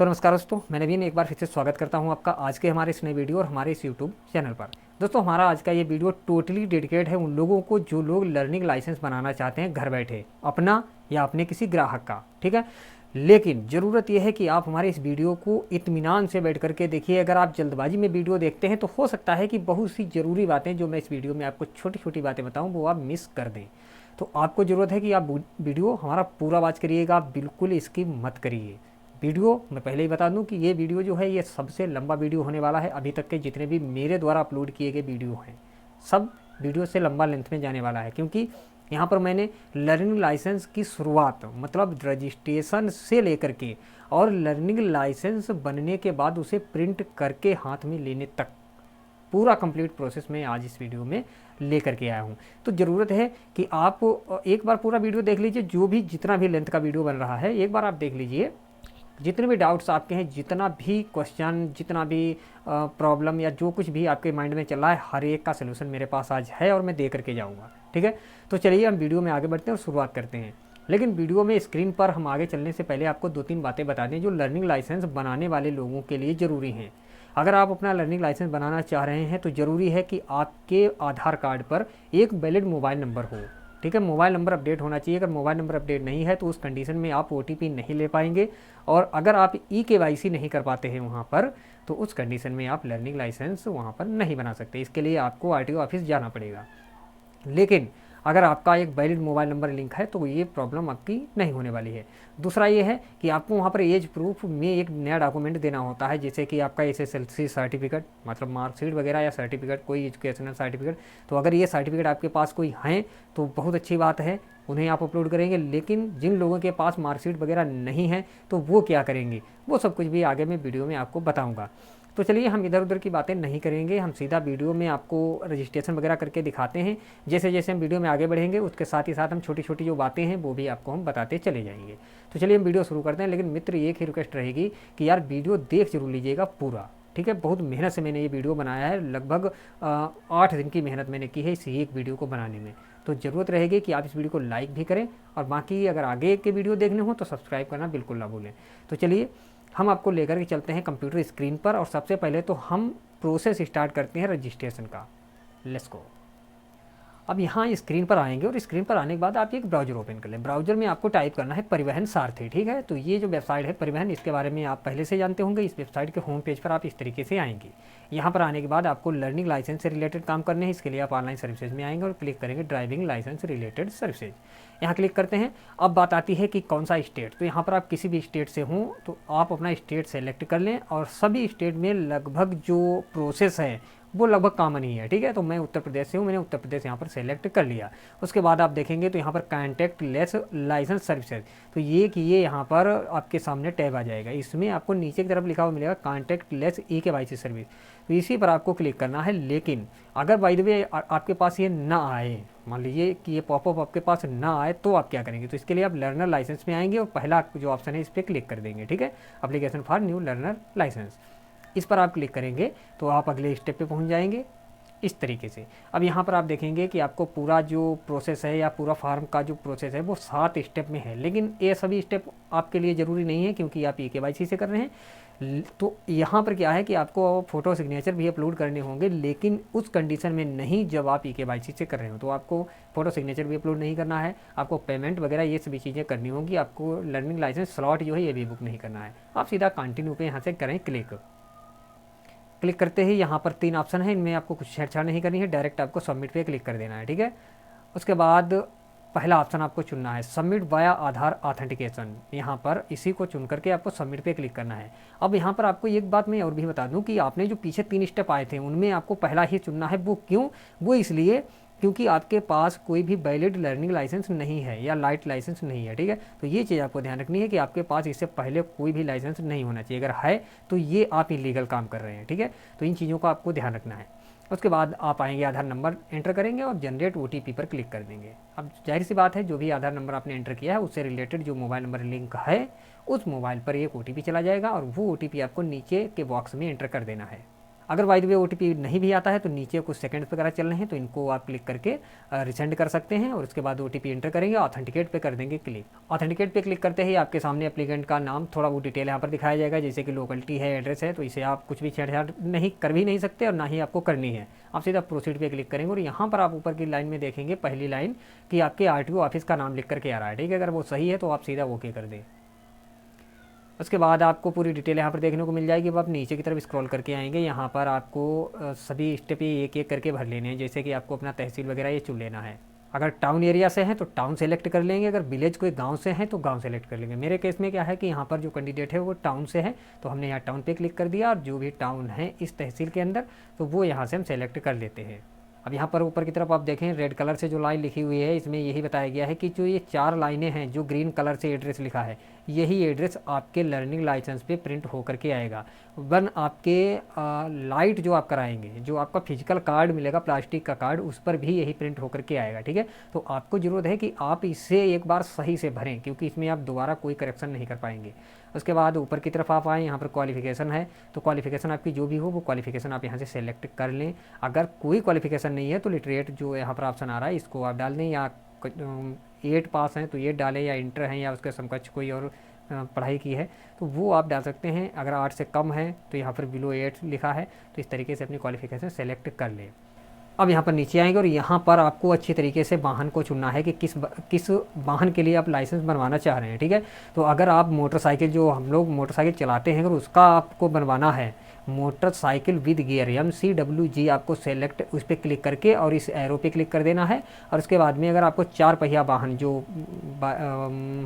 तो नमस्कार दोस्तों, मैं नवीन एक बार फिर से स्वागत करता हूं आपका आज के हमारे इस नए वीडियो और हमारे इस यूट्यूब चैनल पर। दोस्तों, हमारा आज का ये वीडियो टोटली डेडिकेट है उन लोगों को जो लोग लर्निंग लाइसेंस बनाना चाहते हैं घर बैठे, अपना या अपने किसी ग्राहक का। ठीक है, लेकिन ज़रूरत यह है कि आप हमारे इस वीडियो को इत्मीनान से बैठ करके देखिए। अगर आप जल्दबाजी में वीडियो देखते हैं तो हो सकता है कि बहुत सी ज़रूरी बातें जो मैं इस वीडियो में आपको छोटी छोटी बातें बताऊँ वो आप मिस कर दें। तो आपको ज़रूरत है कि आप वीडियो हमारा पूरा वॉच करिएगा, बिल्कुल इसकी मत करिए। वीडियो मैं पहले ही बता दूं कि ये वीडियो जो है ये सबसे लंबा वीडियो होने वाला है। अभी तक के जितने भी मेरे द्वारा अपलोड किए गए वीडियो हैं सब वीडियो से लंबा लेंथ में जाने वाला है, क्योंकि यहाँ पर मैंने लर्निंग लाइसेंस की शुरुआत मतलब रजिस्ट्रेशन से लेकर के और लर्निंग लाइसेंस बनने के बाद उसे प्रिंट करके हाथ में लेने तक पूरा कंप्लीट प्रोसेस मैं आज इस वीडियो में लेकर के आया हूँ। तो ज़रूरत है कि आप एक बार पूरा वीडियो देख लीजिए। जो भी जितना भी लेंथ का वीडियो बन रहा है एक बार आप देख लीजिए। जितने भी डाउट्स आपके हैं, जितना भी क्वेश्चन, जितना भी प्रॉब्लम या जो कुछ भी आपके माइंड में चल रहा है, हर एक का सलूशन मेरे पास आज है और मैं दे करके जाऊँगा। ठीक है, तो चलिए हम वीडियो में आगे बढ़ते हैं और शुरुआत करते हैं। लेकिन वीडियो में स्क्रीन पर हम आगे चलने से पहले आपको 2-3 बातें बता दें जो लर्निंग लाइसेंस बनाने वाले लोगों के लिए ज़रूरी हैं। अगर आप अपना लर्निंग लाइसेंस बनाना चाह रहे हैं तो ज़रूरी है कि आपके आधार कार्ड पर एक वैलिड मोबाइल नंबर हो। ठीक है, मोबाइल नंबर अपडेट होना चाहिए। अगर मोबाइल नंबर अपडेट नहीं है तो उस कंडीशन में आप OTP नहीं ले पाएंगे, और अगर आप KYC नहीं कर पाते हैं वहाँ पर तो उस कंडीशन में आप लर्निंग लाइसेंस वहाँ पर नहीं बना सकते। इसके लिए आपको RTO ऑफिस जाना पड़ेगा। लेकिन अगर आपका एक वैलिड मोबाइल नंबर लिंक है तो ये प्रॉब्लम आपकी नहीं होने वाली है। दूसरा ये है कि आपको वहाँ पर एज प्रूफ में एक नया डॉक्यूमेंट देना होता है, जैसे कि आपका SSLC सर्टिफिकेट मतलब मार्कशीट वगैरह या सर्टिफिकेट, कोई एजुकेशनल सर्टिफिकेट। तो अगर ये सर्टिफिकेट आपके पास कोई हैं तो बहुत अच्छी बात है, उन्हें आप अपलोड करेंगे। लेकिन जिन लोगों के पास मार्कशीट वगैरह नहीं है तो वो क्या करेंगे, वो सब कुछ भी आगे मैं वीडियो में आपको बताऊँगा। तो चलिए हम इधर उधर की बातें नहीं करेंगे, हम सीधा वीडियो में आपको रजिस्ट्रेशन वगैरह करके दिखाते हैं। जैसे जैसे हम वीडियो में आगे बढ़ेंगे उसके साथ ही साथ हम छोटी छोटी जो बातें हैं वो भी आपको हम बताते चले जाएंगे। तो चलिए हम वीडियो शुरू करते हैं। लेकिन मित्र एक ही रिक्वेस्ट रहेगी कि यार वीडियो देख जरूर लीजिएगा पूरा। ठीक है, बहुत मेहनत से मैंने ये वीडियो बनाया है, लगभग 8 दिन की मेहनत मैंने की है इस एक वीडियो को बनाने में। तो ज़रूरत रहेगी कि आप इस वीडियो को लाइक भी करें, और बाकी अगर आगे के वीडियो देखने हो तो सब्सक्राइब करना बिल्कुल ना भूलें। तो चलिए हम आपको लेकर के चलते हैं कंप्यूटर स्क्रीन पर, और सबसे पहले तो हम प्रोसेस स्टार्ट करते हैं रजिस्ट्रेशन का। Let's go. अब यहाँ स्क्रीन पर आएंगे और स्क्रीन पर आने के बाद आप एक ब्राउज़र ओपन कर लें। ब्राउज़र में आपको टाइप करना है परिवहन सारथी। ठीक है, तो ये जो वेबसाइट है परिवहन, इसके बारे में आप पहले से जानते होंगे। इस वेबसाइट के होम पेज पर आप इस तरीके से आएंगे। यहाँ पर आने के बाद आपको लर्निंग लाइसेंस से रिलेटेड काम करने हैं। इसके लिए आप ऑनलाइन सर्विसेज में आएंगे और क्लिक करेंगे ड्राइविंग लाइसेंस रिलेटेड सर्विसेज। यहाँ क्लिक करते हैं। अब बात आती है कि कौन सा स्टेट, तो यहाँ पर आप किसी भी स्टेट से हों तो आप अपना स्टेट सेलेक्ट कर लें, और सभी स्टेट में लगभग जो प्रोसेस है वो लगभग कॉमन ही है। ठीक है, तो मैं उत्तर प्रदेश से हूँ, मैंने उत्तर प्रदेश यहाँ पर सेलेक्ट कर लिया। उसके बाद आप देखेंगे तो यहाँ पर कॉन्टैक्ट लेस लाइसेंस सर्विसेज, तो ये यहाँ पर आपके सामने टैब आ जाएगा। इसमें आपको नीचे की तरफ लिखा हुआ मिलेगा कॉन्टैक्ट लेस KYC सर्विस, तो इसी पर आपको क्लिक करना है। लेकिन अगर बाय द वे आपके पास ये ना आए, मान लीजिए कि ये पॉपअप आपके पास ना आए, तो आप क्या करेंगे, तो इसके लिए आप लर्नर लाइसेंस में आएंगे और पहला जो ऑप्शन है इस पर क्लिक कर देंगे। ठीक है, application for new learner licence, इस पर आप क्लिक करेंगे तो आप अगले स्टेप पे पहुंच जाएंगे इस तरीके से। अब यहाँ पर आप देखेंगे कि आपको पूरा जो प्रोसेस है या पूरा फार्म का जो प्रोसेस है वो 7 स्टेप में है, लेकिन ये सभी स्टेप आपके लिए ज़रूरी नहीं है क्योंकि आप KYC से कर रहे हैं। तो यहाँ पर क्या है कि आपको फ़ोटो सिग्नेचर भी अपलोड करने होंगे, लेकिन उस कंडीशन में नहीं जब आप KYC से कर रहे हो। तो आपको फ़ोटो सिग्नेचर भी अपलोड नहीं करना है, आपको पेमेंट वगैरह ये सभी चीज़ें करनी होंगी। आपको लर्निंग लाइसेंस स्लॉट जो है ये भी बुक नहीं करना है। आप सीधा कंटिन्यू पे यहाँ से करें क्लिक। क्लिक करते ही यहाँ पर 3 ऑप्शन है, इनमें आपको कुछ छेड़छाड़ नहीं करनी है, डायरेक्ट आपको सबमिट पे क्लिक कर देना है। ठीक है, उसके बाद पहला ऑप्शन आपको चुनना है सबमिट वाया आधार ऑथेंटिकेशन। यहाँ पर इसी को चुन करके आपको सबमिट पे क्लिक करना है। अब यहाँ पर आपको एक बात मैं और भी बता दूँ कि आपने जो पीछे 3 स्टेप आए थे उनमें आपको पहला ही चुनना है। वो क्यों, वो इसलिए क्योंकि आपके पास कोई भी वैलिड लर्निंग लाइसेंस नहीं है या लाइट लाइसेंस नहीं है। ठीक है, तो ये चीज़ आपको ध्यान रखनी है कि आपके पास इससे पहले कोई भी लाइसेंस नहीं होना चाहिए। अगर है तो ये आप इलीगल काम कर रहे हैं। ठीक है, तो इन चीज़ों का आपको ध्यान रखना है। उसके बाद आप आएंगे, आधार नंबर एंटर करेंगे और जनरेट OTP पर क्लिक कर देंगे। अब जाहिर सी बात है जो भी आधार नंबर आपने एंटर किया है उससे रिलेटेड जो मोबाइल नंबर लिंक है उस मोबाइल पर एक OTP चला जाएगा, और वो OTP आपको नीचे के बॉक्स में एंटर कर देना है। अगर बाय द वे OTP नहीं भी आता है तो नीचे कुछ सेकंड्स वगैरह चल रहे हैं तो इनको आप क्लिक करके रिसेंड कर सकते हैं और उसके बाद OTP एंटर करेंगे, ऑथेंटिकेट पे कर देंगे क्लिक। ऑथेंटिकेट पे क्लिक करते ही आपके सामने एप्लीकेंट का नाम, थोड़ा वो डिटेल यहाँ पर दिखाया जाएगा, जैसे कि लोकेलिटी है, एड्रेस है, तो इसे आप कुछ भी छेड़छाड़ नहीं कर भी नहीं सकते और ना ही आपको करनी है। आप सीधा प्रोसीड पे क्लिक करेंगे और यहाँ पर आप ऊपर की लाइन में देखेंगे पहली लाइन कि आपके RTO ऑफिस का नाम लिख करके आ रहा है, ठीक है। अगर वो सही है तो आप सीधा ओके कर दें। उसके बाद आपको पूरी डिटेल यहाँ पर देखने को मिल जाएगी। अब आप नीचे की तरफ स्क्रॉल करके आएंगे, यहाँ पर आपको सभी स्टेप एक एक करके भर लेने हैं, जैसे कि आपको अपना तहसील वगैरह ये चुन लेना है। अगर टाउन एरिया से हैं तो टाउन सेलेक्ट कर लेंगे, अगर विलेज कोई गांव से हैं तो गांव सेलेक्ट कर लेंगे। मेरे केस में क्या है कि यहाँ पर जो कैंडिडेट है वो टाउन से है, तो हमने यहाँ टाउन पे क्लिक कर दिया और जो भी टाउन है इस तहसील के अंदर तो वो यहाँ से हम सेलेक्ट कर लेते हैं। अब यहाँ पर ऊपर की तरफ आप देखें रेड कलर से जो लाइन लिखी हुई है, इसमें यही बताया गया है कि जो ये 4 लाइनें हैं जो ग्रीन कलर से एड्रेस लिखा है, यही एड्रेस आपके लर्निंग लाइसेंस पे प्रिंट होकर के आएगा। वन आपके लाइट जो आप कराएंगे, जो आपका फिजिकल कार्ड मिलेगा प्लास्टिक का कार्ड, उस पर भी यही प्रिंट होकर के आएगा, ठीक है। तो आपको ज़रूरत है कि आप इसे एक बार सही से भरें, क्योंकि इसमें आप दोबारा कोई करेक्शन नहीं कर पाएंगे। उसके बाद ऊपर की तरफ आप आएँ, यहाँ पर क्वालिफिकेशन है, तो क्वालिफिकेशन आपकी जो भी हो वो क्वालिफिकेशन आप यहाँ से सेलेक्ट कर लें। अगर कोई क्वालिफिकेशन नहीं है तो लिटरेट जो यहाँ पर ऑप्शन आ रहा है इसको आप डाल दें, या 8 पास हैं तो ये डालें, या इंटर हैं या उसके समकक्ष कोई और पढ़ाई की है तो वो आप डाल सकते हैं। अगर 8 से कम है तो यहाँ पर बिलो 8 लिखा है, तो इस तरीके से अपनी क्वालिफिकेशन सेलेक्ट कर लें। अब यहाँ पर नीचे आएंगे और यहाँ पर आपको अच्छी तरीके से वाहन को चुनना है कि किस वाहन के लिए आप लाइसेंस बनवाना चाह रहे हैं, ठीक है। तो अगर आप मोटरसाइकिल, जो हम लोग मोटरसाइकिल चलाते हैं, अगर उसका आपको बनवाना है मोटरसाइकिल विद गियर MCWG, आपको सेलेक्ट उस पर क्लिक करके और इस एरो पे क्लिक कर देना है। और उसके बाद में अगर आपको 4 पहिया वाहन जो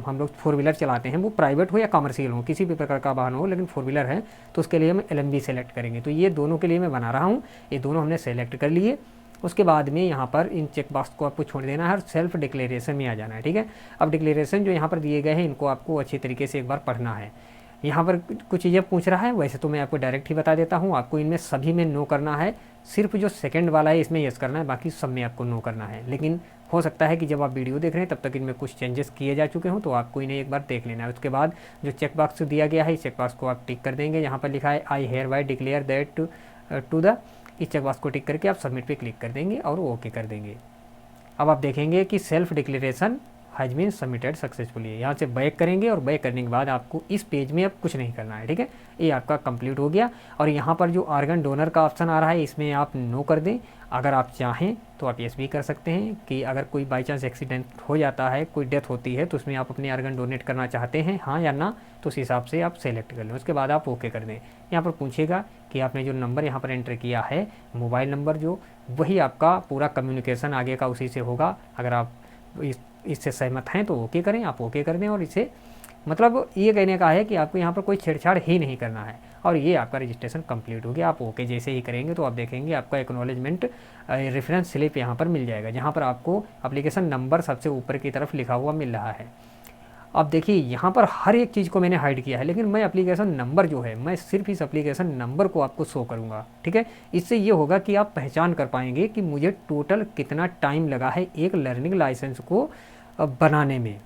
हम लोग 4 व्हीलर चलाते हैं, वो प्राइवेट हो या कमर्शियल हो, किसी भी प्रकार का वाहन हो, लेकिन 4 व्हीलर है तो उसके लिए हम LMB सेलेक्ट करेंगे। तो ये दोनों के लिए मैं बना रहा हूँ, ये दोनों हमने सेलेक्ट कर लिए। उसके बाद में यहाँ पर इन चेक बॉक्स को आपको छोड़ देना है और सेल्फ डिक्लेरेशन में आ जाना है, ठीक है। अब डिक्लेरेशन जो यहाँ पर दिए गए हैं इनको आपको अच्छी तरीके से एक बार पढ़ना है। यहाँ पर कुछ चीज़ें पूछ रहा है, वैसे तो मैं आपको डायरेक्ट ही बता देता हूँ, आपको इनमें सभी में नो करना है, सिर्फ जो सेकंड वाला है इसमें यस करना है, बाकी सब में आपको नो करना है। लेकिन हो सकता है कि जब आप वीडियो देख रहे हैं तब तक इनमें कुछ चेंजेस किए जा चुके हों, तो आपको इन्हें एक बार देख लेना है। उसके बाद जो चेक बॉक्स दिया गया है इस चेक बॉक्स को आप टिक कर देंगे। यहाँ पर लिखा है आई hair bye declare that to the, इस चेक बॉक्स को टिक करके आप सबमिट पे क्लिक कर देंगे और ओके कर देंगे। अब आप देखेंगे कि self declaration has been submitted successfully. यहाँ से बैक करेंगे और बैक करने के बाद आपको इस पेज में अब कुछ नहीं करना है, ठीक है। ये आपका कंप्लीट हो गया। और यहाँ पर जो ऑर्गन डोनर का ऑप्शन आ रहा है इसमें आप नो कर दें। अगर आप चाहें तो आप यस भी कर सकते हैं कि अगर कोई बाई चांस एक्सीडेंट हो जाता है, कोई डेथ होती है, तो उसमें आप अपने ऑर्गन डोनेट करना चाहते हैं, हाँ या ना, तो उस हिसाब से आप सेलेक्ट कर लें। उसके बाद आप ओके कर दें। यहाँ पर पूछेगा कि आपने जो नंबर यहाँ पर एंटर किया है मोबाइल नंबर, जो वही आपका पूरा कम्युनिकेशन आगे का उसी से होगा। अगर आप इससे सहमत हैं तो ओके करें, आप ओके कर दें। और इसे मतलब ये कहने का है कि आपको यहाँ पर कोई छेड़छाड़ ही नहीं करना है और ये आपका रजिस्ट्रेशन कंप्लीट हो गया। आप ओके जैसे ही करेंगे तो आप देखेंगे आपका एक्नॉलेजमेंट रेफरेंस स्लिप यहाँ पर मिल जाएगा, जहाँ पर आपको एप्लीकेशन नंबर सबसे ऊपर की तरफ लिखा हुआ मिल रहा है। अब देखिए यहाँ पर हर एक चीज़ को मैंने हाइड किया है, लेकिन मैं एप्लीकेशन नंबर जो है मैं सिर्फ इस एप्लीकेशन नंबर को आपको शो करूँगा, ठीक है। इससे ये होगा कि आप पहचान कर पाएंगे कि मुझे टोटल कितना टाइम लगा है एक लर्निंग लाइसेंस को बनाने में।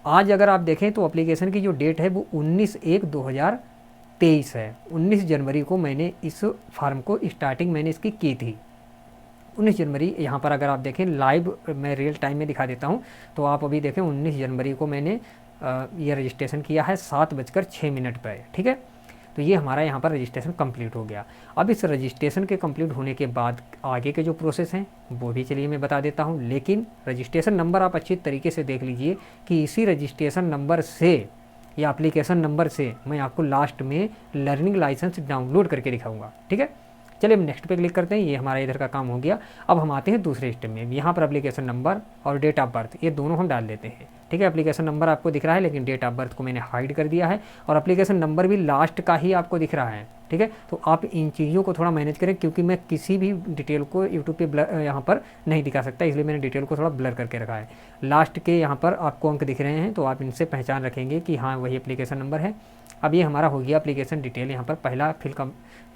आज अगर आप देखें तो एप्लीकेशन की जो डेट है वो 19/1/2023 है। 19 जनवरी को मैंने इस फार्म को स्टार्टिंग मैंने इसकी की थी, 19 जनवरी। यहाँ पर अगर आप देखें लाइव मैं रियल टाइम में दिखा देता हूँ, तो आप अभी देखें 19 जनवरी को मैंने ये रजिस्ट्रेशन किया है 7:06 पर, ठीक है। तो ये हमारा यहाँ पर रजिस्ट्रेशन कंप्लीट हो गया। अब इस रजिस्ट्रेशन के कंप्लीट होने के बाद आगे के जो प्रोसेस हैं वो भी चलिए मैं बता देता हूँ, लेकिन रजिस्ट्रेशन नंबर आप अच्छी तरीके से देख लीजिए कि इसी रजिस्ट्रेशन नंबर से या एप्लीकेशन नंबर से मैं आपको लास्ट में लर्निंग लाइसेंस डाउनलोड करके दिखाऊंगा, ठीक है। चलिए हम नेक्स्ट पे क्लिक करते हैं, ये हमारा इधर का काम हो गया। अब हम आते हैं दूसरे स्टेप में। यहाँ पर एप्लीकेशन नंबर और डेट ऑफ बर्थ ये दोनों हम डाल देते हैं, ठीक है। एप्लीकेशन नंबर आपको दिख रहा है, लेकिन डेट ऑफ बर्थ को मैंने हाइड कर दिया है और एप्लीकेशन नंबर भी लास्ट का ही आपको दिख रहा है, ठीक है। तो आप इन चीज़ों को थोड़ा मैनेज करें, क्योंकि मैं किसी भी डिटेल को यूट्यूब पे ब्लर यहाँ पर नहीं दिखा सकता, इसलिए मैंने डिटेल को थोड़ा ब्लर करके रखा है। लास्ट के यहाँ पर आपको अंक दिख रहे हैं, तो आप इनसे पहचान रखेंगे कि हाँ वही एप्लीकेशन नंबर है। अब ये हमारा हो गया एप्लीकेशन डिटेल। यहाँ पर पहला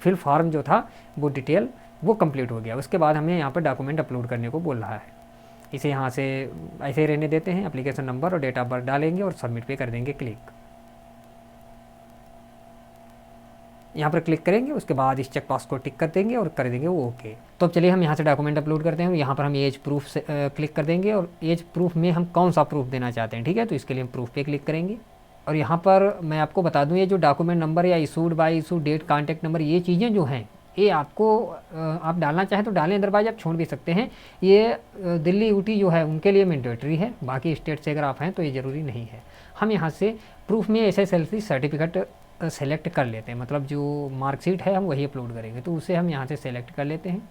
फिल फॉर्म जो था वो डिटेल वो कंप्लीट हो गया। उसके बाद हमें यहाँ पर डॉक्यूमेंट अपलोड करने को बोल रहा है। इसे यहाँ से ऐसे ही रहने देते हैं, एप्लीकेशन नंबर और डेट ऑफ बर्थ डालेंगे और सबमिट पे कर देंगे क्लिक। यहाँ पर क्लिक करेंगे, उसके बाद इस चेक बॉक्स को टिक कर देंगे और कर देंगे वो ओके। तो अब चलिए हम यहाँ से डॉक्यूमेंट अपलोड करते हैं। यहाँ पर हम एज प्रूफ से क्लिक कर देंगे और एज प्रूफ में हम कौन सा प्रूफ देना चाहते हैं, ठीक है। तो इसके लिए हम प्रूफ पे क्लिक करेंगे और यहाँ पर मैं आपको बता दूँ, ये जो डॉक्यूमेंट नंबर या issued by issue date, contact number, ये चीज़ें जो हैं ये आपको आप डालना चाहें तो डालें, अदरवाइज आप छोड़ भी सकते हैं। ये दिल्ली यूटी जो है उनके लिए मैंडेटरी है, बाकी स्टेट से अगर आप हैं तो ये ज़रूरी नहीं है। हम यहाँ से प्रूफ में SSLC सर्टिफिकेट सेलेक्ट कर लेते हैं, मतलब जो मार्कशीट है हम वही अपलोड करेंगे, तो उसे हम यहाँ से सेलेक्ट कर लेते हैं।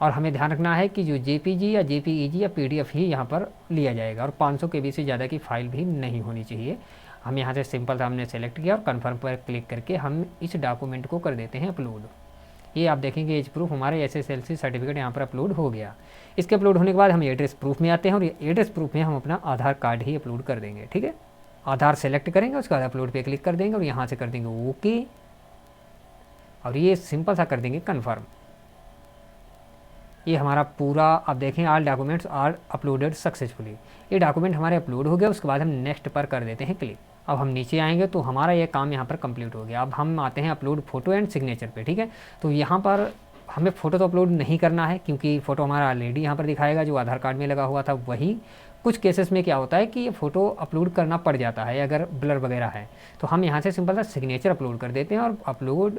और हमें ध्यान रखना है कि जो JPG या JPEG या PDF ही यहाँ पर लिया जाएगा और 500 KB से ज़्यादा की फ़ाइल भी नहीं होनी चाहिए। हम यहाँ से सिंपल सा हमने सेलेक्ट किया और कन्फर्म पर क्लिक करके हम इस डॉक्यूमेंट को कर देते हैं अपलोड। ये आप देखेंगे एज प्रूफ हमारे SSLC सर्टिफिकेट यहाँ पर अपलोड हो गया। इसके अपलोड होने के बाद हम एड्रेस प्रूफ में आते हैं और एड्रेस प्रूफ में हम अपना आधार कार्ड ही अपलोड कर देंगे, ठीक है। आधार सेलेक्ट करेंगे, उसके बाद अपलोड पे क्लिक कर देंगे और यहाँ से कर देंगे ओके और ये सिंपल सा कर देंगे कन्फर्म। ये हमारा पूरा आप देखें all documents are uploaded successfully. ये डॉक्यूमेंट हमारे अपलोड हो गया। उसके बाद हम नेक्स्ट पर कर देते हैं क्लिक। अब हम नीचे आएंगे तो हमारा ये काम यहाँ पर कंप्लीट हो गया। अब हम आते हैं अपलोड फोटो एंड सिग्नेचर पे, ठीक है। तो यहाँ पर हमें फ़ोटो तो अपलोड नहीं करना है क्योंकि फ़ोटो हमारा ऑलरेडी यहाँ पर दिखाएगा, जो आधार कार्ड में लगा हुआ था वही। कुछ केसेस में क्या होता है कि ये फ़ोटो अपलोड करना पड़ जाता है अगर ब्लर वगैरह है, तो हम यहाँ से सिंपल सा सिग्नेचर अपलोड कर देते हैं और अपलोड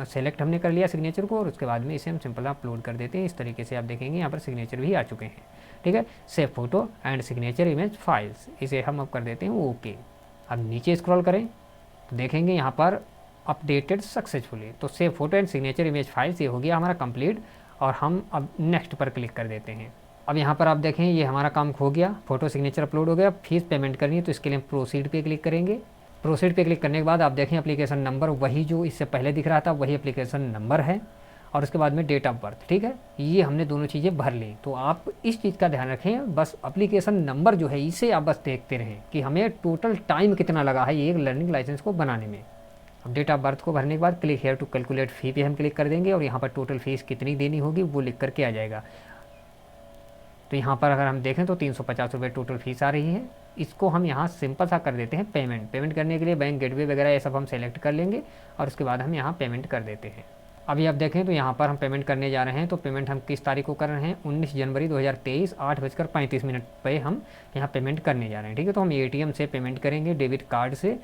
सेलेक्ट हमने कर लिया सिग्नेचर को और उसके बाद में इसे हम सिंपल अपलोड कर देते हैं। इस तरीके से आप देखेंगे यहाँ पर सिग्नेचर भी आ चुके हैं, ठीक है। Save photo and signature image files, इसे हम अब कर देते हैं ओके। अब नीचे स्क्रॉल करें तो देखेंगे यहाँ पर अपडेटेड सक्सेसफुली। तो save photo and signature image files ये हो गया हमारा कंप्लीट और हम अब नेक्स्ट पर क्लिक कर देते हैं। अब यहाँ पर आप देखें ये हमारा काम हो गया, फोटो सिग्नेचर अपलोड हो गया। फीस पेमेंट करनी है तो इसके लिए हम प्रोसीड पे क्लिक करेंगे। प्रोसीड पे क्लिक करने के बाद आप देखें एप्लीकेशन नंबर वही जो इससे पहले दिख रहा था वही एप्लीकेशन नंबर है और उसके बाद में डेट ऑफ बर्थ, ठीक है। ये हमने दोनों चीज़ें भर ली। तो आप इस चीज़ का ध्यान रखें, बस एप्लीकेशन नंबर जो है इसे आप बस देखते रहें कि हमें टोटल टाइम कितना लगा है ये एक लर्निंग लाइसेंस को बनाने में। अब डेट ऑफ बर्थ को भरने के बाद क्लिक हेयर टू कैलकुलेट फ़ी पे हम क्लिक कर देंगे और यहाँ पर टोटल फीस कितनी देनी होगी वो लिख करके आ जाएगा। तो यहाँ पर अगर हम देखें तो 350 रुपये टोटल फीस आ रही है। इसको हम यहाँ सिंपल सा कर देते हैं पेमेंट करने के लिए बैंक गेटवे वगैरह ये सब हम सेलेक्ट कर लेंगे और उसके बाद हम यहाँ पेमेंट कर देते हैं। अभी आप देखें तो यहाँ पर हम पेमेंट करने जा रहे हैं। तो पेमेंट हम किस तारीख को कर रहे हैं, 19 जनवरी 2023 8:35 पे हम यहाँ पेमेंट करने जा रहे हैं, ठीक है। तो हम ATM से पेमेंट करेंगे, डेबिट कार्ड से।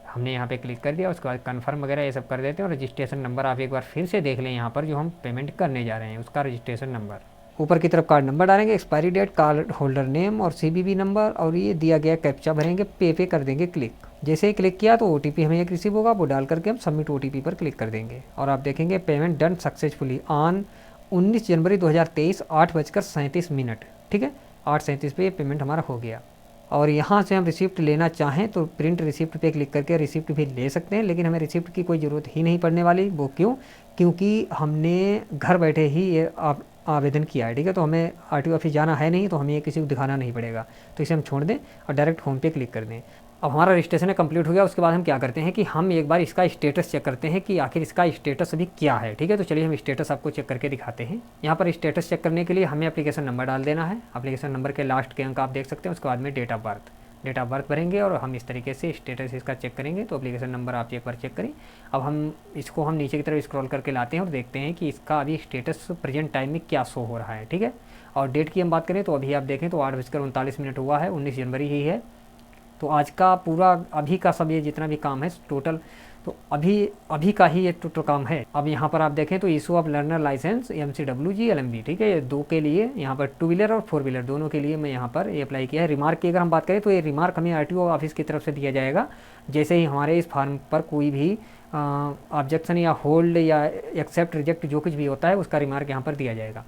हमने यहाँ पे क्लिक कर दिया, उसके बाद कन्फर्म वगैरह ये सब कर देते हैं और रजिस्ट्रेशन नंबर आप एक बार फिर से देख लें यहाँ पर जो हम पेमेंट करने जा रहे हैं उसका रजिस्ट्रेशन नंबर। ऊपर की तरफ कार्ड नंबर डालेंगे, expiry date, card holder name और CVV नंबर और ये दिया गया कैप्चा भरेंगे, पे कर देंगे क्लिक। जैसे ही क्लिक किया तो OTP हमें एक रिसीव होगा, वो डाल करके हम सबमिट OTP पर क्लिक कर देंगे और आप देखेंगे पेमेंट डन सक्सेसफुली ऑन 19 जनवरी 2023 8:37, ठीक है। 8:37 पे ये पेमेंट हमारा हो गया। और यहाँ से हम रिसिप्ट लेना चाहें तो प्रिंट रिसिप्ट पे क्लिक करके रिसिप्ट भी ले सकते हैं, लेकिन हमें रिसिप्ट की कोई ज़रूरत ही नहीं पड़ने वाली। वो क्यों? क्योंकि हमने घर बैठे ही ये आवेदन किया है, ठीक है। तो हमें RTO ऑफिस जाना है नहीं, तो हमें ये किसी को दिखाना नहीं पड़ेगा। तो इसे हम छोड़ दें और डायरेक्ट होम पे क्लिक कर दें। अब हमारा रजिस्ट्रेशन कंप्लीट हो गया। उसके बाद हम क्या करते हैं कि हम एक बार इसका स्टेटस चेक करते हैं कि आखिर इसका स्टेटस अभी क्या है, ठीक है। तो चलिए हम स्टेटस आपको चेक करके दिखाते हैं। यहाँ पर स्टेटस चेक करने के लिए हमें एप्लीकेशन नंबर डाल देना है। एप्लीकेशन नंबर के लास्ट के अंक आप देख सकते हैं। उसके बाद में डेट ऑफ बर्थ भरेंगे और हम इस तरीके से स्टेटस इसका चेक करेंगे। तो एप्लीकेशन नंबर आप एक बार चेक करें। अब हम इसको हम नीचे की तरफ स्क्रॉल करके लाते हैं और देखते हैं कि इसका अभी स्टेटस प्रेजेंट टाइम में क्या शो हो रहा है, ठीक है। और डेट की हम बात करें तो अभी आप देखें तो 8:39 हुआ है, 19 जनवरी ही है। तो आज का पूरा अभी का सब ये जितना भी काम है टोटल, तो अभी का ही ये टोटल काम है। अब यहाँ पर आप देखें तो issue of learner licence MCWG LMB, ठीक है। ये दो के लिए यहाँ पर 2 व्हीलर और 4 व्हीलर दोनों के लिए मैं यहाँ पर ये अप्लाई किया है। रिमार्क की अगर हम बात करें तो ये रिमार्क हमें RTO ऑफिस की तरफ से दिया जाएगा। जैसे ही हमारे इस फॉर्म पर कोई भी ऑब्जेक्शन या होल्ड या एक्सेप्ट रिजेक्ट जो कुछ भी होता है उसका रिमार्क यहाँ पर दिया जाएगा।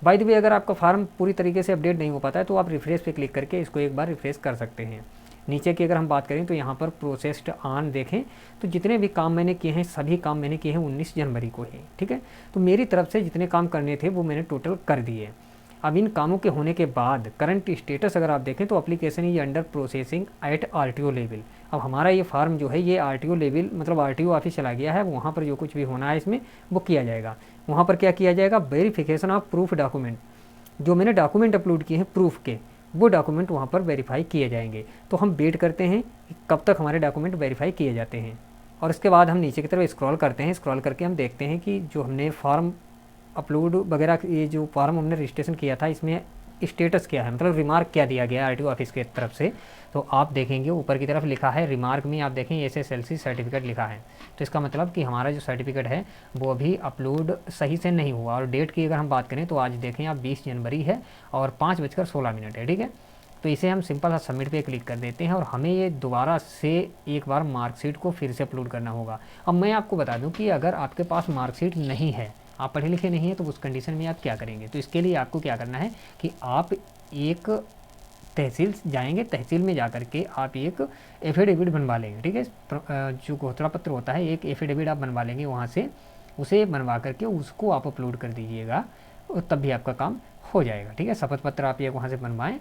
बाय द वे अगर आपका फार्म पूरी तरीके से अपडेट नहीं हो पाता है तो आप रिफ्रेश पे क्लिक करके इसको एक बार रिफ्रेश कर सकते हैं। नीचे की अगर हम बात करें तो यहाँ पर प्रोसेस्ड ऑन देखें तो जितने भी काम मैंने किए हैं सभी काम मैंने किए हैं 19 जनवरी को ही, ठीक है। तो मेरी तरफ से जितने काम करने थे वो मैंने टोटल कर दिए। अब इन कामों के होने के बाद करंट स्टेटस अगर आप देखें तो एप्लीकेशन ये under processing eight RTO level. अब हमारा ये फार्म जो है ये RTO लेवल मतलब RTO ऑफिस चला गया है। वहाँ पर जो कुछ भी होना है इसमें वो किया जाएगा। वहाँ पर क्या किया जाएगा, वेरिफिकेशन ऑफ प्रूफ डॉक्यूमेंट, जो मैंने डॉक्यूमेंट अपलोड किए हैं प्रूफ के वो डॉक्यूमेंट वहाँ पर वेरीफाई किए जाएंगे। तो हम वेट करते हैं कि कब तक हमारे डॉक्यूमेंट वेरीफाई किए जाते हैं। और उसके बाद हम नीचे की तरफ स्क्रॉल करते हैं। स्क्रॉल करके हम देखते हैं कि जो हमने फॉर्म अपलोड वगैरह, ये जो फॉर्म हमने रजिस्ट्रेशन किया था, इसमें स्टेटस क्या है, मतलब रिमार्क क्या दिया गया है आरटीओ ऑफिस की तरफ से। तो आप देखेंगे ऊपर की तरफ लिखा है रिमार्क में, आप देखें SSLC सर्टिफिकेट लिखा है। तो इसका मतलब कि हमारा जो सर्टिफिकेट है वो अभी अपलोड सही से नहीं हुआ। और डेट की अगर हम बात करें तो आज देखें आप 20 जनवरी है और 5:16 है, ठीक है। तो इसे हम सिंपल सा सबमिट पे क्लिक कर देते हैं और हमें ये दोबारा से एक बार मार्कशीट को फिर से अपलोड करना होगा। अब मैं आपको बता दूं कि अगर आपके पास मार्कशीट नहीं है, आप पढ़े लिखे नहीं हैं, तो उस कंडीशन में आप क्या करेंगे। तो इसके लिए आपको क्या करना है कि आप एक तहसील जाएंगे, तहसील में जा कर के आप एक एफिडेविट बनवा लेंगे, ठीक है। जो घोषणा पत्र होता है, एक एफिडेविट आप बनवा लेंगे वहाँ से, उसे बनवा करके उसको आप अपलोड कर दीजिएगा, तब भी आपका काम हो जाएगा, ठीक है। शपथ पत्र आप एक वहाँ से बनवाएं,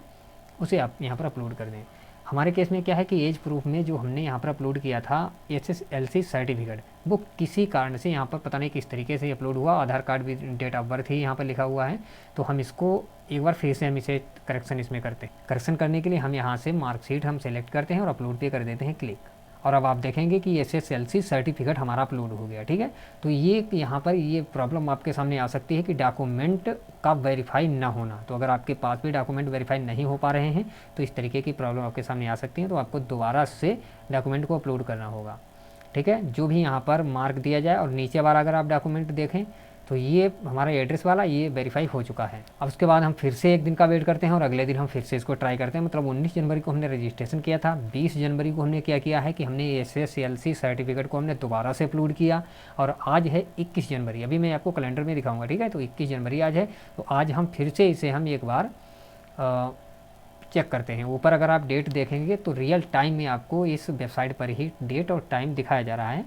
उसे आप यहाँ पर अपलोड कर दें। हमारे केस में क्या है कि एज प्रूफ में जो हमने यहाँ पर अपलोड किया था SSLC सर्टिफिकेट, वो किसी कारण से यहाँ पर पता नहीं किस तरीके से अपलोड हुआ। आधार कार्ड भी, डेट ऑफ बर्थ ही यहाँ पर लिखा हुआ है। तो हम इसको एक बार फिर से हम इसे करेक्शन इसमें करते हैं। करेक्शन करने के लिए हम यहाँ से मार्कशीट हम सेलेक्ट करते हैं और अपलोड पे कर देते हैं क्लिक। और अब आप देखेंगे कि SSLC सर्टिफिकेट हमारा अपलोड हो गया, ठीक है। तो ये यहाँ पर ये प्रॉब्लम आपके सामने आ सकती है कि डॉक्यूमेंट का वेरीफाई ना होना। तो अगर आपके पास भी डॉक्यूमेंट वेरीफाई नहीं हो पा रहे हैं तो इस तरीके की प्रॉब्लम आपके सामने आ सकती है। तो आपको दोबारा से डॉक्यूमेंट को अपलोड करना होगा, ठीक है। जो भी यहाँ पर मार्क दिया जाए, और नीचे वाला अगर आप डॉक्यूमेंट देखें तो ये हमारा एड्रेस वाला ये वेरीफाई हो चुका है। अब उसके बाद हम फिर से एक दिन का वेट करते हैं और अगले दिन हम फिर से इसको ट्राई करते हैं। मतलब 19 जनवरी को हमने रजिस्ट्रेशन किया था, 20 जनवरी को हमने क्या किया है कि हमने SSLC सर्टिफिकेट को हमने दोबारा से अपलोड किया, और आज है 21 जनवरी। अभी मैं आपको कैलेंडर में दिखाऊंगा, ठीक है। तो 21 जनवरी आज है, तो आज हम फिर से इसे हम एक बार चेक करते हैं। ऊपर अगर आप डेट देखेंगे तो रियल टाइम में आपको इस वेबसाइट पर ही डेट और टाइम दिखाया जा रहा है।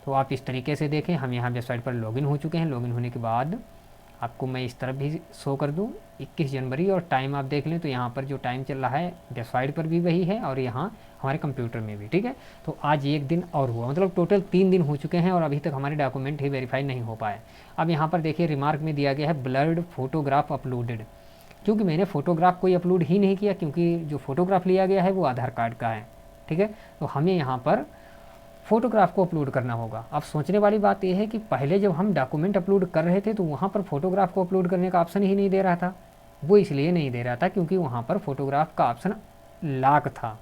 तो आप इस तरीके से देखें, हम यहाँ वेबसाइट पर लॉगिन हो चुके हैं। लॉगिन होने के बाद आपको मैं इस तरफ भी शो कर दूँ 21 जनवरी, और टाइम आप देख लें तो यहाँ पर जो टाइम चल रहा है वेबसाइट पर भी वही है और यहाँ हमारे कंप्यूटर में भी, ठीक है। तो आज एक दिन और हुआ, मतलब टोटल 3 दिन हो चुके हैं और अभी तक हमारे डॉक्यूमेंट ही वेरीफाई नहीं हो पाए। अब यहाँ पर देखिए रिमार्क में दिया गया है ब्लर्ड फोटोग्राफ अपलोडेड, क्योंकि मैंने फ़ोटोग्राफ कोई अपलोड ही नहीं किया, क्योंकि जो फ़ोटोग्राफ लिया गया है वो आधार कार्ड का है, ठीक है। तो हमें यहाँ पर फ़ोटोग्राफ को अपलोड करना होगा। अब सोचने वाली बात यह है कि पहले जब हम डॉक्यूमेंट अपलोड कर रहे थे तो वहाँ पर फ़ोटोग्राफ को अपलोड करने का ऑप्शन ही नहीं दे रहा था। वो इसलिए नहीं दे रहा था क्योंकि वहाँ पर फ़ोटोग्राफ का ऑप्शन लॉक था।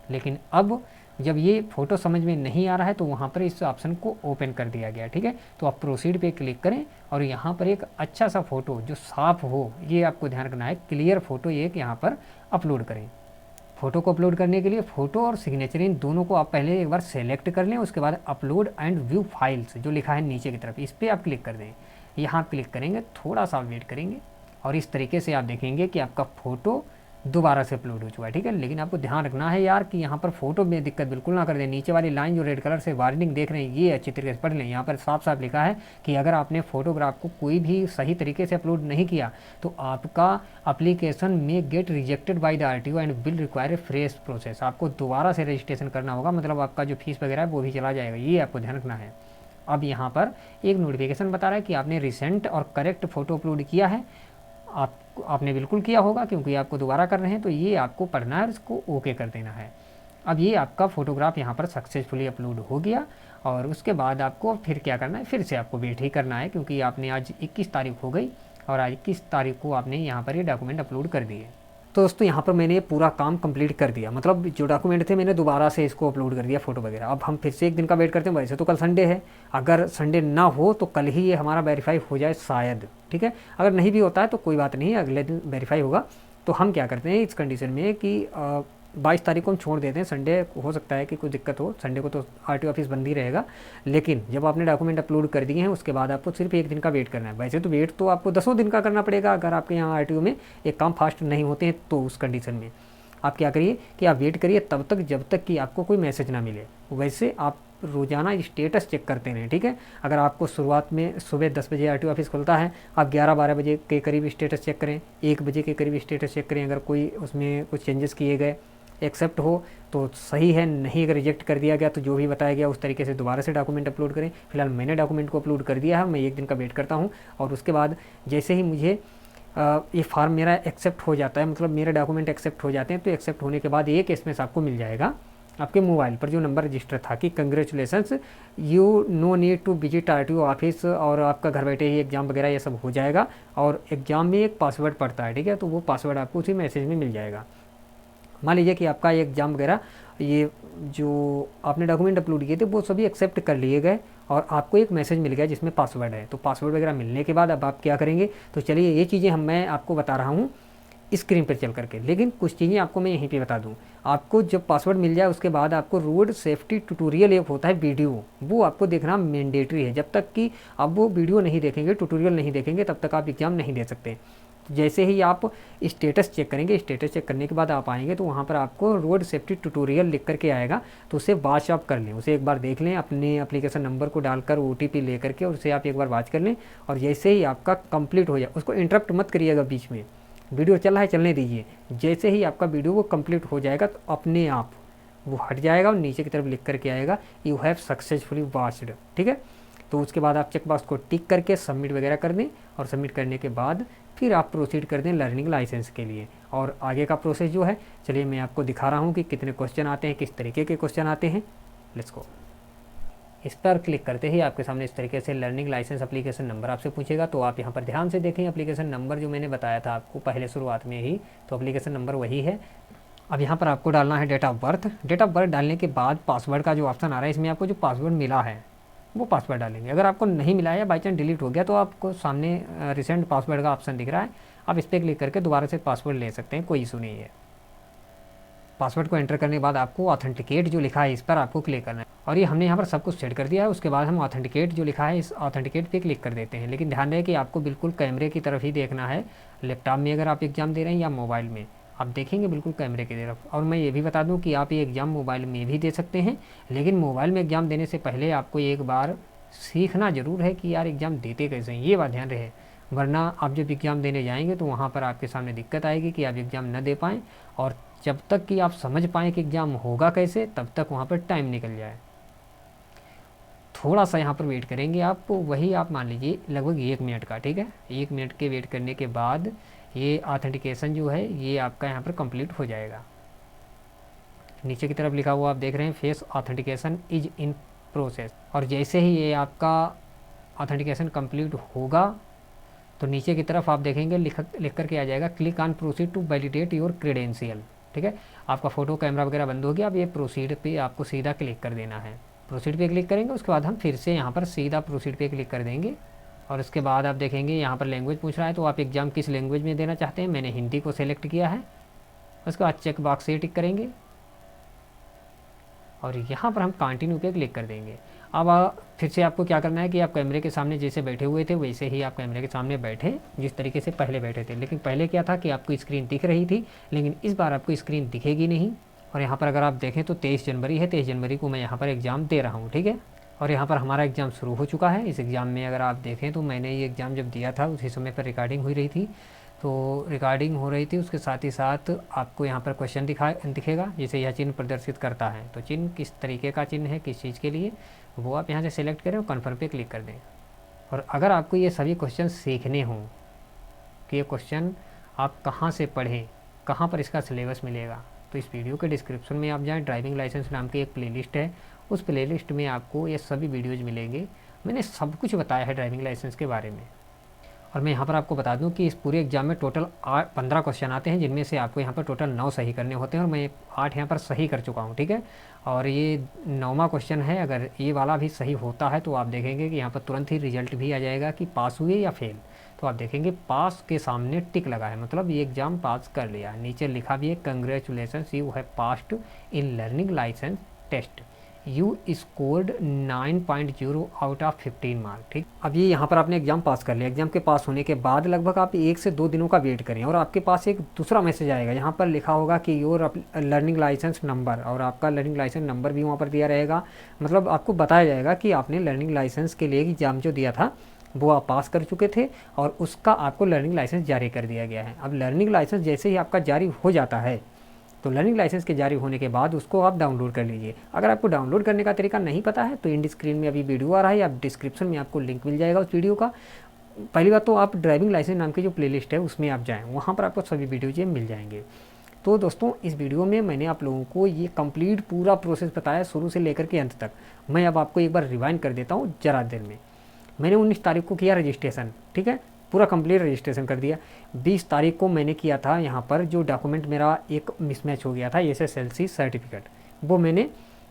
लेकिन अब जब ये फ़ोटो समझ में नहीं आ रहा है तो वहाँ पर इस ऑप्शन को ओपन कर दिया गया, ठीक है। तो आप प्रोसीड पे क्लिक करें और यहाँ पर एक अच्छा सा फ़ोटो जो साफ़ हो, ये आपको ध्यान रखना है, क्लियर फ़ोटो एक यहाँ पर अपलोड करें। फ़ोटो को अपलोड करने के लिए फ़ोटो और सिग्नेचर इन दोनों को आप पहले एक बार सेलेक्ट कर लें। उसके बाद अपलोड एंड व्यू फाइल्स जो लिखा है नीचे की तरफ, इस पर आप क्लिक कर दें। यहाँ क्लिक करेंगे, थोड़ा सा वेट करेंगे और इस तरीके से आप देखेंगे कि आपका फ़ोटो दोबारा से अपलोड हो चुका है, ठीक है। लेकिन आपको ध्यान रखना है यार कि यहाँ पर फ़ोटो में दिक्कत बिल्कुल ना कर दें। नीचे वाली लाइन जो रेड कलर से वार्निंग देख रहे हैं, ये अच्छी तरीके से पढ़ लें। यहाँ पर साफ साफ लिखा है कि अगर आपने फ़ोटोग्राफ को कोई भी सही तरीके से अपलोड नहीं किया तो आपका एप्लीकेशन में get rejected by the RTO and will require a fresh process. आपको दोबारा से रजिस्ट्रेशन करना होगा, मतलब आपका जो फीस वगैरह है वो भी चला जाएगा, ये आपको ध्यान रखना है। अब यहाँ पर एक नोटिफिकेशन बता रहा है कि आपने रिसेंट और करेक्ट फ़ोटो अपलोड किया है। आपने बिल्कुल किया होगा क्योंकि आपको दोबारा कर रहे हैं, तो ये आपको पढ़ना है और इसको ओके कर देना है। अब ये आपका फ़ोटोग्राफ यहाँ पर सक्सेसफुली अपलोड हो गया और उसके बाद आपको फिर क्या करना है, फिर से आपको वेट ही करना है क्योंकि आपने आज 21 तारीख हो गई और आज 21 तारीख को आपने यहाँ पर ये डॉक्यूमेंट अपलोड कर दिए। तो दोस्तों यहाँ पर मैंने ये पूरा काम कंप्लीट कर दिया, मतलब जो डॉक्यूमेंट थे मैंने दोबारा से इसको अपलोड कर दिया फ़ोटो वगैरह। अब हम फिर से एक दिन का वेट करते हैं। वैसे तो कल संडे है, अगर संडे ना हो तो कल ही ये हमारा वेरीफाई हो जाए शायद, ठीक है। अगर नहीं भी होता है तो कोई बात नहीं, अगले दिन वेरीफाई होगा। तो हम क्या करते हैं इस कंडीशन में कि 22 तारीख को हम छोड़ देते हैं। संडे हो सकता है कि कोई दिक्कत हो, संडे को तो RTO ऑफिस बंद ही रहेगा। लेकिन जब आपने डॉक्यूमेंट अपलोड कर दिए हैं उसके बाद आपको सिर्फ एक दिन का वेट करना है। वैसे तो वेट तो आपको 10 दिन का करना पड़ेगा अगर आपके यहाँ RTO में एक काम फास्ट नहीं होते हैं। तो उस कंडीशन में आप क्या करिए कि आप वेट करिए तब तक जब तक कि आपको कोई मैसेज ना मिले। वैसे आप रोज़ाना स्टेटस चेक करते रहें, ठीक है। अगर आपको शुरुआत में सुबह 10 बजे RTO ऑफिस खुलता है, आप 11-12 बजे के करीब स्टेटस चेक करें, 1 बजे के करीब स्टेटस चेक करें। अगर कोई उसमें कुछ चेंजेस किए गए, एक्सेप्ट हो तो सही है, नहीं अगर रिजेक्ट कर दिया गया तो जो भी बताया गया उस तरीके से दोबारा से डॉक्यूमेंट अपलोड करें। फिलहाल मैंने डॉक्यूमेंट को अपलोड कर दिया है, मैं एक दिन का वेट करता हूँ और उसके बाद जैसे ही मुझे ये फार्म मेरा एक्सेप्ट हो जाता है, मतलब मेरे डॉक्यूमेंट एक्सेप्ट हो जाते हैं, तो एक्सेप्ट होने के बाद एक SMS आपको मिल जाएगा आपके मोबाइल पर जो नंबर रजिस्टर था कि congratulations you no need to visit RTO office, और आपका घर बैठे ही एग्ज़ाम वगैरह ये सब हो जाएगा। और एग्ज़ाम में एक पासवर्ड पड़ता है, ठीक है, तो वो पासवर्ड आपको उसी मैसेज में मिल जाएगा। मान लीजिए कि आपका ये एग्ज़ाम वगैरह ये जो आपने डॉक्यूमेंट अपलोड किए थे वो सभी एक्सेप्ट कर लिए गए और आपको एक मैसेज मिल गया जिसमें पासवर्ड है। तो पासवर्ड वगैरह मिलने के बाद अब आप क्या करेंगे, तो चलिए ये चीज़ें मैं आपको बता रहा हूँ स्क्रीन पर चल करके, लेकिन कुछ चीज़ें आपको मैं यहीं पे बता दूँ। आपको जब पासवर्ड मिल जाए उसके बाद आपको रोड सेफ्टी ट्यूटोरियल एक होता है वीडियो, वो आपको देखना मैंडेटरी है। जब तक कि आप वो वीडियो नहीं देखेंगे, ट्यूटोरियल नहीं देखेंगे, तब तक आप एग्ज़ाम नहीं दे सकते। जैसे ही आप स्टेटस चेक करेंगे, स्टेटस चेक करने के बाद आप आएंगे तो वहाँ पर आपको रोड सेफ्टी ट्यूटोरियल लिख करके आएगा, तो उसे वॉच आप कर लें, उसे एक बार देख लें, अपने एप्लीकेशन नंबर को डालकर OTP ले करके और उसे आप एक बार वॉच कर लें। और जैसे ही आपका कंप्लीट हो जाए, उसको इंटरप्ट मत करिएगा, बीच में वीडियो चल रहा है चलने दीजिए। जैसे ही आपका वीडियो वो कंप्लीट हो जाएगा तो अपने आप वो हट जाएगा और नीचे की तरफ लिख करके आएगा यू हैव सक्सेसफुली वॉच्ड, ठीक है। तो उसके बाद आप चेक बॉक्स को टिक करके सबमिट वगैरह कर दें, और सबमिट करने के बाद फिर आप प्रोसीड कर दें लर्निंग लाइसेंस के लिए। और आगे का प्रोसेस जो है, चलिए मैं आपको दिखा रहा हूँ कि कितने क्वेश्चन आते हैं, किस तरीके के क्वेश्चन आते हैं। Let's go. इस पर क्लिक करते ही आपके सामने इस तरीके से लर्निंग लाइसेंस एप्लीकेशन नंबर आपसे पूछेगा। तो आप यहाँ पर ध्यान से देखें, एप्लीकेशन नंबर जो मैंने बताया था आपको पहले शुरुआत में ही, तो एप्लीकेशन नंबर वही है। अब यहाँ पर आपको डालना है date of birth. Date of birth डालने के बाद पासवर्ड का जो ऑप्शन आ रहा है, इसमें आपको जो पासवर्ड मिला है वो पासवर्ड डालेंगे। अगर आपको नहीं मिला है या बाई चांस डिलीट हो गया तो आपको सामने रिसेंट पासवर्ड का ऑप्शन दिख रहा है, आप इस पर क्लिक करके दोबारा से पासवर्ड ले सकते हैं, कोई इशू नहीं है। पासवर्ड को एंटर करने के बाद आपको ऑथेंटिकेट जो लिखा है इस पर आपको क्लिक करना है, और ये हमने यहाँ पर सब कुछ सेट कर दिया है। उसके बाद हम ऑथेंटिकेट जो लिखा है इस ऑथेंटिकेट पे क्लिक कर देते हैं। लेकिन ध्यान रहे कि आपको बिल्कुल कैमरे की तरफ ही देखना है, लैपटॉप में अगर आप एग्ज़ाम दे रहे हैं या मोबाइल में, आप देखेंगे बिल्कुल कैमरे की तरफ। और मैं ये भी बता दूं कि आप ये एग्ज़ाम मोबाइल में भी दे सकते हैं, लेकिन मोबाइल में एग्ज़ाम देने से पहले आपको एक बार सीखना ज़रूर है कि यार एग्ज़ाम देते कैसे हैं, ये बात ध्यान रहे। वरना आप जब एग्ज़ाम देने जाएंगे तो वहाँ पर आपके सामने दिक्कत आएगी कि आप एग्ज़ाम न दे पाएँ, और जब तक कि आप समझ पाएँ कि एग्ज़ाम होगा कैसे, तब तक वहाँ पर टाइम निकल जाए। थोड़ा सा यहाँ पर वेट करेंगे आप, वही आप मान लीजिए लगभग 1 मिनट का, ठीक है। 1 मिनट के वेट करने के बाद ये ऑथेंटिकेशन जो है ये आपका यहाँ पर कंप्लीट हो जाएगा। नीचे की तरफ लिखा हुआ आप देख रहे हैं face authentication is in process, और जैसे ही ये आपका ऑथेंटिकेशन कंप्लीट होगा तो नीचे की तरफ आप देखेंगे लिख करके आ जाएगा click on proceed to validate your credential, ठीक है। आपका फ़ोटो कैमरा वगैरह बंद हो गया, अब ये प्रोसीड पे आपको सीधा क्लिक कर देना है। प्रोसीड पे क्लिक करेंगे, उसके बाद हम फिर से यहाँ पर सीधा प्रोसीड पे क्लिक कर देंगे, और उसके बाद आप देखेंगे यहाँ पर लैंग्वेज पूछ रहा है, तो आप एग्ज़ाम किस लैंग्वेज में देना चाहते हैं। मैंने हिंदी को सेलेक्ट किया है। उसके बाद चेक बॉक्स से टिक करेंगे और यहाँ पर हम कंटिन्यू पे क्लिक कर देंगे। अब फिर से आपको क्या करना है कि आप कैमरे के सामने जैसे बैठे हुए थे वैसे ही आप कैमरे के सामने बैठे जिस तरीके से पहले बैठे थे। लेकिन पहले क्या था कि आपको स्क्रीन दिख रही थी, लेकिन इस बार आपको स्क्रीन दिखेगी नहीं। और यहाँ पर अगर आप देखें तो 23 जनवरी है, 23 जनवरी को मैं यहाँ पर एग्ज़ाम दे रहा हूँ, ठीक है। और यहाँ पर हमारा एग्ज़ाम शुरू हो चुका है। इस एग्ज़ाम में अगर आप देखें तो मैंने ये एग्ज़ाम जब दिया था उसी समय पर रिकॉर्डिंग हो रही थी, तो रिकॉर्डिंग हो रही थी, उसके साथ ही साथ आपको यहाँ पर क्वेश्चन दिखेगा जैसे यह चिन्ह प्रदर्शित करता है। तो चिन्ह किस तरीके का चिन्ह है, किस चीज़ के लिए, वो आप यहाँ से सिलेक्ट करें और कन्फर्म पे क्लिक कर दें। और अगर आपको ये सभी क्वेश्चन सीखने हों कि ये क्वेश्चन आप कहाँ से पढ़ें, कहाँ पर इसका सिलेबस मिलेगा, तो इस वीडियो के डिस्क्रिप्शन में आप जाएँ, ड्राइविंग लाइसेंस नाम की एक प्लेलिस्ट है, उस प्लेलिस्ट में आपको ये सभी वीडियोज़ मिलेंगे। मैंने सब कुछ बताया है ड्राइविंग लाइसेंस के बारे में। और मैं यहाँ पर आपको बता दूं कि इस पूरे एग्जाम में टोटल 15 क्वेश्चन आते हैं, जिनमें से आपको यहाँ पर टोटल 9 सही करने होते हैं और मैं 8 यहाँ पर सही कर चुका हूँ, ठीक है। और ये 9वां क्वेश्चन है, अगर ये वाला भी सही होता है तो आप देखेंगे कि यहाँ पर तुरंत ही रिजल्ट भी आ जाएगा कि पास हुए या फेल। तो आप देखेंगे पास के सामने टिक लगा है, मतलब ये एग्ज़ाम पास कर लिया। नीचे लिखा भी है congratulations you have passed in learning licence test, you scored 9.0 out of 15 mark, ठीक। अब ये यहाँ पर आपने एग्ज़ाम पास कर लिया। एग्ज़ाम के पास होने के बाद लगभग आप 1 से 2 दिनों का वेट करें और आपके पास एक दूसरा मैसेज आएगा। यहाँ पर लिखा होगा कि योर लर्निंग लाइसेंस नंबर, और आपका लर्निंग लाइसेंस नंबर भी वहाँ पर दिया रहेगा। मतलब आपको बताया जाएगा कि आपने लर्निंग लाइसेंस के लिए एग्ज़ाम जो दिया था वो आप पास कर चुके थे और उसका आपको लर्निंग लाइसेंस जारी कर दिया गया है। अब लर्निंग लाइसेंस जैसे ही आपका जारी हो जाता है तो लर्निंग लाइसेंस के जारी होने के बाद उसको आप डाउनलोड कर लीजिए। अगर आपको डाउनलोड करने का तरीका नहीं पता है तो इंड स्क्रीन में अभी वीडियो आ रहा है, आप डिस्क्रिप्शन में आपको लिंक मिल जाएगा उस वीडियो का। पहली बात तो आप ड्राइविंग लाइसेंस नाम की जो प्लेलिस्ट है उसमें आप जाएँ, वहाँ पर आपको सभी वीडियोज मिल जाएंगे। तो दोस्तों इस वीडियो में मैंने आप लोगों को ये कंप्लीट पूरा प्रोसेस बताया शुरू से लेकर के अंत तक। मैं अब आपको एक बार रिवाइंड कर देता हूँ ज़रा देर में। मैंने 19 तारीख को किया रजिस्ट्रेशन, ठीक है, पूरा कंप्लीट रजिस्ट्रेशन कर दिया। 20 तारीख को मैंने किया था यहाँ पर जो डॉक्यूमेंट मेरा एक मिसमैच हो गया था SSLC सर्टिफिकेट, वो मैंने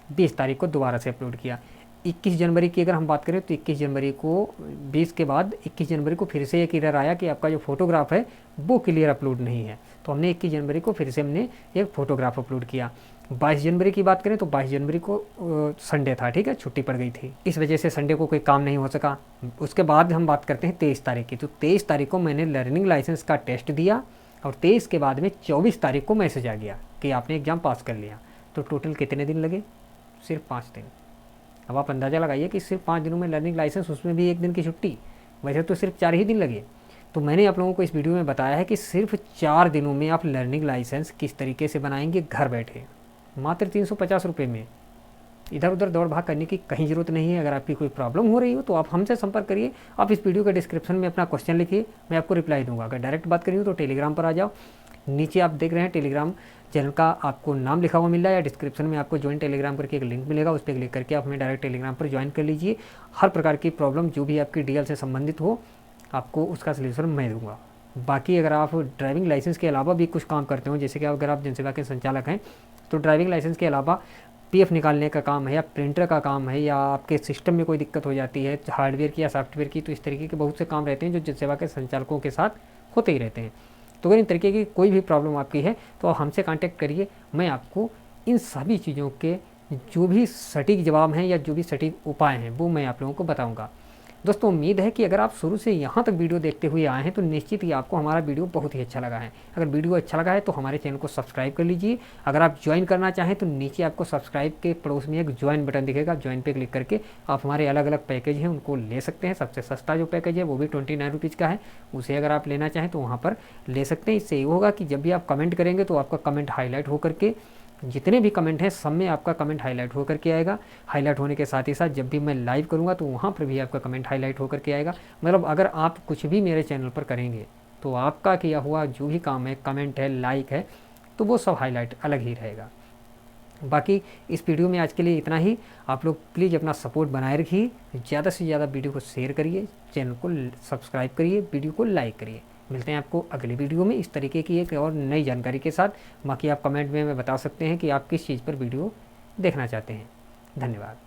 20 तारीख को दोबारा से अपलोड किया। 21 जनवरी की अगर हम बात करें तो 21 जनवरी को 20 के बाद 21 जनवरी को फिर से एक एरर आया कि आपका जो फोटोग्राफ है वो क्लियर अपलोड नहीं है। तो हमने 21 जनवरी को फिर से हमने एक फ़ोटोग्राफ अपलोड किया। 22 जनवरी की बात करें तो 22 जनवरी को संडे था, ठीक है, छुट्टी पड़ गई थी, इस वजह से संडे को कोई काम नहीं हो सका। उसके बाद हम बात करते हैं 23 तारीख की। तो 23 तारीख को मैंने लर्निंग लाइसेंस का टेस्ट दिया और 23 के बाद में 24 तारीख को मैसेज आ गया कि आपने एग्ज़ाम पास कर लिया। तो टोटल कितने दिन लगे? सिर्फ 5 दिन। अब आप अंदाज़ा लगाइए कि सिर्फ 5 दिनों में लर्निंग लाइसेंस, उसमें भी एक दिन की छुट्टी। वैसे तो सिर्फ 4 ही दिन लगे। तो मैंने आप लोगों को इस वीडियो में बताया है कि सिर्फ 4 दिनों में आप लर्निंग लाइसेंस किस तरीके से बनाएंगे घर बैठे, मात्र 350 रुपये में। इधर उधर दौड़ भाग करने की कहीं ज़रूरत नहीं है। अगर आपकी कोई प्रॉब्लम हो रही हो तो आप हमसे संपर्क करिए। आप इस वीडियो के डिस्क्रिप्शन में अपना क्वेश्चन लिखिए, मैं आपको रिप्लाई दूंगा। अगर डायरेक्ट बात करिए तो टेलीग्राम पर आ जाओ। नीचे आप देख रहे हैं टेलीग्राम चैनल का आपको नाम लिखा हुआ मिल रहा है, या डिस्क्रिप्शन में आपको ज्वाइन टेलीग्राम करके एक लिंक मिलेगा, उस पर क्लिक करके आप हमें डायरेक्ट टेलीग्राम पर ज्वाइन कर लीजिए। हर प्रकार की प्रॉब्लम जो भी आपकी DL से संबंधित हो, आपको उसका सलूशन मैं दूंगा। बाकी अगर आप ड्राइविंग लाइसेंस के अलावा भी कुछ काम करते हो, जैसे कि अगर आप जनसेवा के संचालक हैं तो ड्राइविंग लाइसेंस के अलावा PF निकालने का काम है, या प्रिंटर का काम है, या आपके सिस्टम में कोई दिक्कत हो जाती है हार्डवेयर की या सॉफ्टवेयर की, तो इस तरीके के बहुत से काम रहते हैं जो जनसेवा के संचालकों के साथ होते ही रहते हैं। तो अगर इन तरीके की कोई भी प्रॉब्लम आपकी है तो आप हमसे कांटेक्ट करिए। मैं आपको इन सभी चीज़ों के जो भी सटीक जवाब हैं या जो भी सटीक उपाय हैं वो मैं आप लोगों को बताऊंगा। दोस्तों उम्मीद है कि अगर आप शुरू से यहाँ तक वीडियो देखते हुए आए हैं तो निश्चित ही आपको हमारा वीडियो बहुत ही अच्छा लगा है। अगर वीडियो अच्छा लगा है तो हमारे चैनल को सब्सक्राइब कर लीजिए। अगर आप ज्वाइन करना चाहें तो नीचे आपको सब्सक्राइब के पड़ोस में एक ज्वाइन बटन दिखेगा, ज्वाइन पे क्लिक करके आप हमारे अलग अलग पैकेज हैं उनको ले सकते हैं। सबसे सस्ता जो पैकेज है वो भी 29 रुपीज़ का है, उसे अगर आप लेना चाहें तो वहाँ पर ले सकते हैं। इससे ये होगा कि जब भी आप कमेंट करेंगे तो आपका कमेंट हाईलाइट होकर के, जितने भी कमेंट हैं सब में आपका कमेंट हाईलाइट होकर के आएगा। हाईलाइट होने के साथ ही साथ जब भी मैं लाइव करूंगा तो वहाँ पर भी आपका कमेंट हाईलाइट होकर के आएगा। मतलब अगर आप कुछ भी मेरे चैनल पर करेंगे तो आपका किया हुआ जो भी काम है, कमेंट है, लाइक है, तो वो सब हाईलाइट अलग ही रहेगा। बाकी इस वीडियो में आज के लिए इतना ही। आप लोग प्लीज़ अपना सपोर्ट बनाए रखिए, ज़्यादा से ज़्यादा वीडियो को शेयर करिए, चैनल को सब्सक्राइब करिए, वीडियो को लाइक करिए। मिलते हैं आपको अगली वीडियो में इस तरीके की एक और नई जानकारी के साथ। बाकी आप कमेंट में बता सकते हैं कि आप किस चीज़ पर वीडियो देखना चाहते हैं। धन्यवाद।